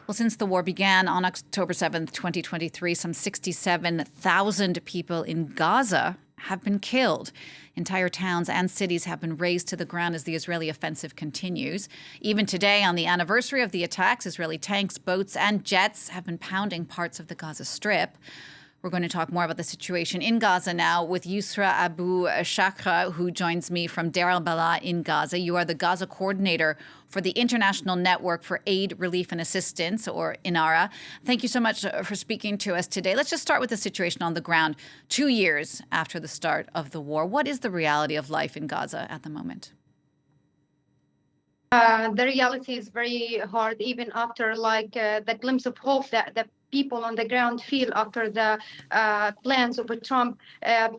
Well, since the war began on October 7th, 2023, some 67,000 people in Gaza have been killed. Entire towns and cities have been razed to the ground as the Israeli offensive continues. Even today, on the anniversary of the attacks, Israeli tanks, boats, and jets have been pounding parts of the Gaza Strip. We're going to talk more about the situation in Gaza now with Yousra Abu Sharekh, who joins me from Deir al-Balah in Gaza. You are the Gaza Coordinator for the International Network for Aid, Relief and Assistance, or INARA. Thank you so much for speaking to us today. Let's just start with the situation on the ground 2 years after the start of the war. What is the reality of life in Gaza at the moment? The reality is very hard, even after the glimpse of hope that the people on the ground feel after the plans of Trump.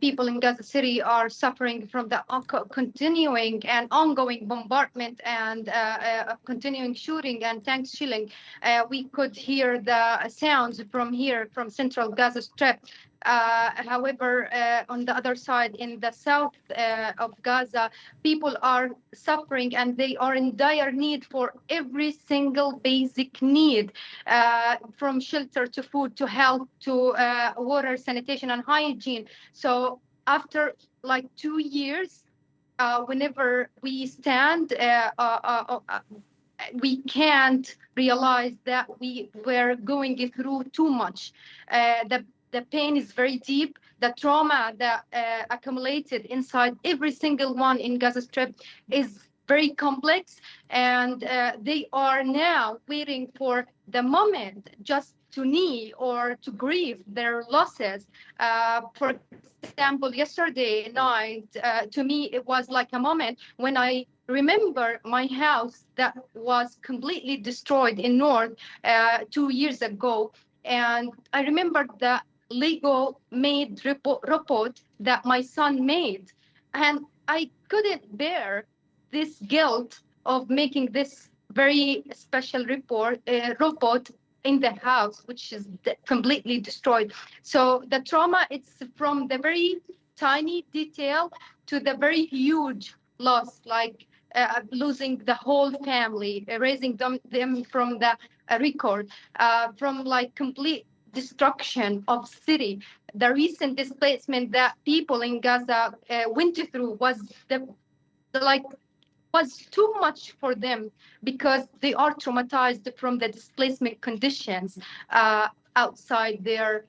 People in Gaza City are suffering from the continuing and ongoing bombardment and continuing shooting and tank shelling. We could hear the sounds from here, from central Gaza Strip. However, on the other side, in the south of Gaza, people are suffering and they are in dire need for every single basic need, from shelter to food to health to water, sanitation, and hygiene. So after 2 years, whenever we stand, we can't realize that we were going through too much. The pain is very deep. The trauma that accumulated inside every single one in Gaza Strip is very complex, and they are now waiting for the moment just to kneel or to grieve their losses. For example, yesterday night, to me, it was like a moment when I remember my house that was completely destroyed in North 2 years ago. And I remember the Lego made robot that my son made. And I couldn't bear this guilt of making this very special robot in the house, which is completely destroyed. So the trauma, it's from the very tiny detail to the very huge loss, like losing the whole family, raising them from the record, from complete destruction of city. The recent displacement that people in Gaza went through was was too much for them, because they are traumatized from the displacement conditions outside their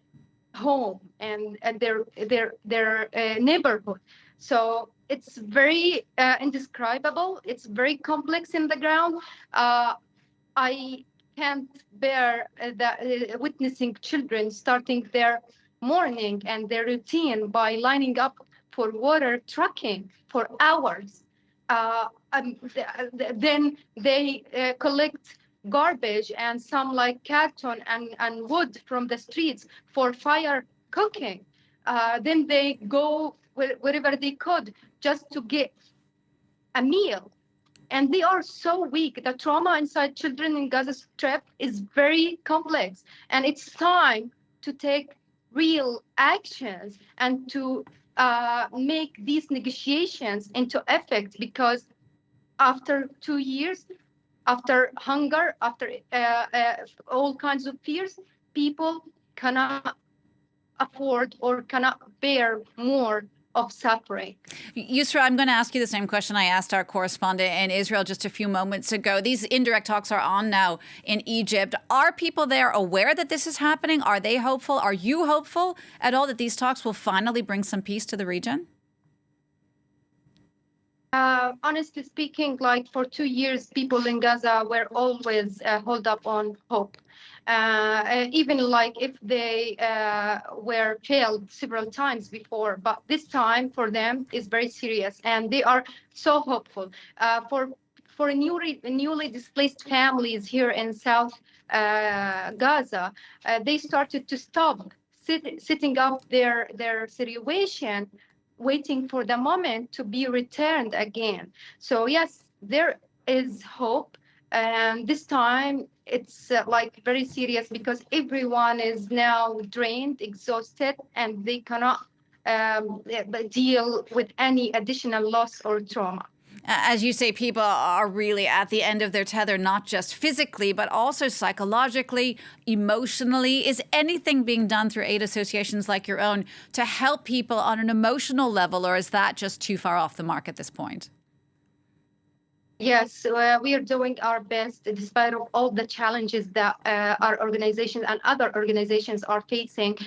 home and their neighborhood. So it's very indescribable. It's very complex in the ground. I can't bear witnessing children starting their morning and their routine by lining up for water trucking for hours. Then they collect garbage and some carton and wood from the streets for fire cooking. Then they go wherever they could just to get a meal. And they are so weak. The trauma inside children in Gaza Strip is very complex. And it's time to take real actions and to make these negotiations into effect, because after 2 years, after hunger, after all kinds of fears, people cannot afford or cannot bear more of suffering. Yousra, I'm going to ask you the same question I asked our correspondent in Israel just a few moments ago. These indirect talks are on now in Egypt. Are people there aware that this is happening? Are they hopeful? Are you hopeful at all that these talks will finally bring some peace to the region? Honestly speaking, for 2 years, people in Gaza were always held up on hope. Even if they were failed several times before, but this time for them is very serious, and they are so hopeful. For newly displaced families here in South Gaza, they started to stop setting up their situation, waiting for the moment to be returned again. So yes, there is hope. And this time it's very serious, because everyone is now drained, exhausted, and they cannot deal with any additional loss or trauma. As you say, people are really at the end of their tether, not just physically, but also psychologically, emotionally. Is anything being done through aid associations like your own to help people on an emotional level, or is that just too far off the mark at this point? Yes, we are doing our best despite of all the challenges that our organization and other organizations are facing.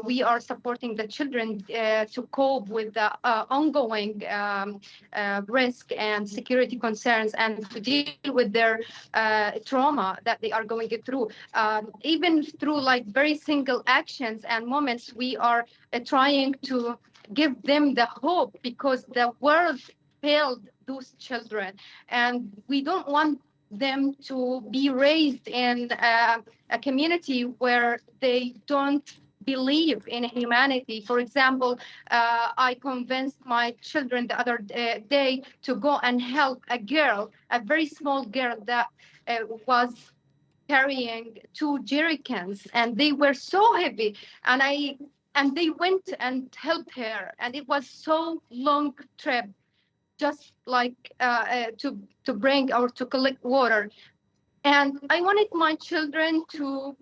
We are supporting the children to cope with the ongoing risk and security concerns and to deal with their trauma that they are going through. Even through like very single actions and moments, we are trying to give them the hope because the world failed those children, and we don't want them to be raised in a community where they don't believe in humanity. For example, I convinced my children the other day to go and help a girl, a very small girl that was carrying 2 jerrycans, and they were so heavy, and they went and helped her, and it was so long trip just like to bring or to collect water. And I wanted my children to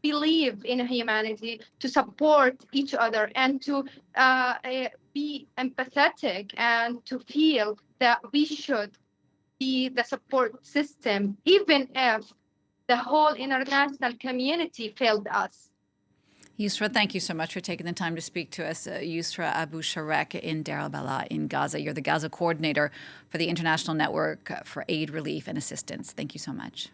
believe in humanity, to support each other, and to be empathetic and to feel that we should be the support system, even if the whole international community failed us. Yousra, thank you so much for taking the time to speak to us. Yousra Abu Sharekh in Deir al-Balah in Gaza. You're the Gaza Coordinator for the International Network for Aid, Relief and Assistance. Thank you so much.